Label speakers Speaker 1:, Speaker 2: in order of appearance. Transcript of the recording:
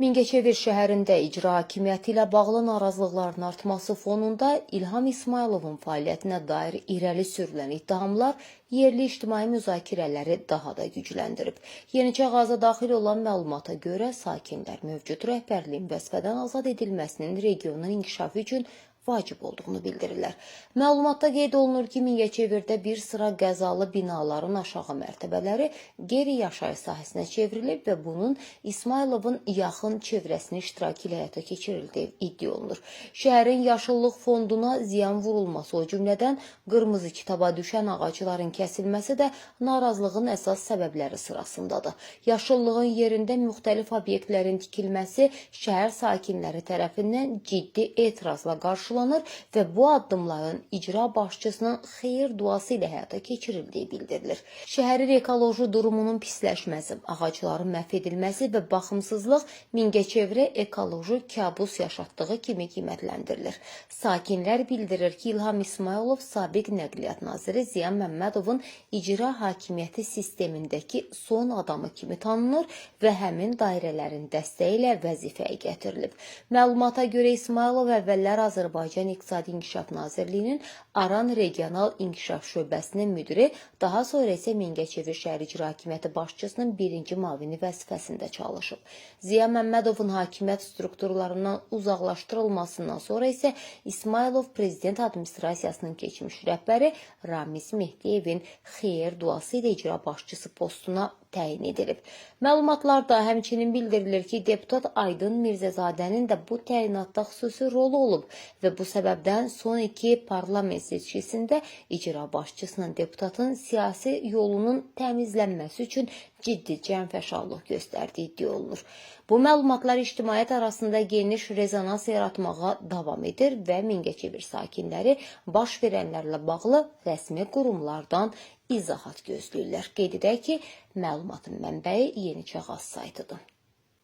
Speaker 1: Mingəçevir şəhərində icra hakimiyyəti ilə bağlı narazılıqların artması fonunda İlham İsmayılovun fəaliyyətinə dair irəli sürülən ittihamlar yerli ictimai müzakirələri daha da gücləndirib. Yeniçə Ağaza daxil olan məlumata görə sakinlər mövcud rəhbərliyin vəzifədən azad edilməsinin regionun inkişafı üçün vacib olduğunu bildirirlər. Məlumatda qeyd olunur ki, Mingəçevirdə bir sıra qəzalı binaların aşağı mərtəbələri qeyri-yaşayış sahəsinə çevrilib və bunun İsmayılovun yaxın çevrəsinin iştirakı ilə həyata keçirildiyi iddia olunur. Şəhərin yaşıllıq fonduna ziyan vurulması, o cümlədən qırmızı kitaba düşən ağacların kəsilməsi də narazılığın əsas səbəbləri sırasındadır. Yaşıllığın yerində müxtəlif obyektlərin tikilməsi şəhər sakinləri tərəfindən ciddi etirazla qarşılanır və bu addımların icra başçısının xeyir duası ilə həyata keçirildiyi bildirilir. Şəhərin ekoloji durumunun pisləşməsi, ağacların məhv edilməsi və baxımsızlıq Mingəçevirə ekoloji kabus yaşatdığı kimi qiymətləndirilir. Sakinlər bildirir ki, İlham İsmayılov sabiq Nəqliyyat naziri Ziya Məmmədovun icra hakimiyyəti sistemindəki son adamı kimi tanınır və həmin dairələrin dəstəyi ilə vəzifəyə gətirilib. Məlumata görə İsmayılov əvvəllər Azərbaycan İqtisadi İnkişaf Nazirliyinin Aran Regional İnkişaf Şöbəsinin müdiri, daha sonra isə Mingəçevir şəhər icra hakimiyyəti başçısının birinci müavini vəzifəsində çalışıb. Ziya Məmmədovun hakimiyyət strukturlarından uzaqlaşdırılmasından sonra isə İsmayılov prezident administrasiyasının keçmiş rəhbəri Ramiz Mehdiyevin xeyir duası ilə icra başçısı postuna təyin edilib. Məlumatlarda həmçinin bildirilir ki, deputat Aydın Mirzəzadənin də bu təyinatda xüsusi rolu olub və bu səbəbdən son iki parlament seçkisində icra başçısının deputatın siyasi yolunun təmizlənməsi üçün ciddi cənfəşarlıq göstərdiyi iddia olunur. Bu məlumatlar ictimaiyyət arasında geniş rezonans yaratmağa davam edir və Mingəçevir sakinləri baş verənlərlə bağlı rəsmi qurumlardan izahat gözləyirlər. Qeyd edək ki, məlumatın mənbəyi Yeniçə Ağaz saytıdır.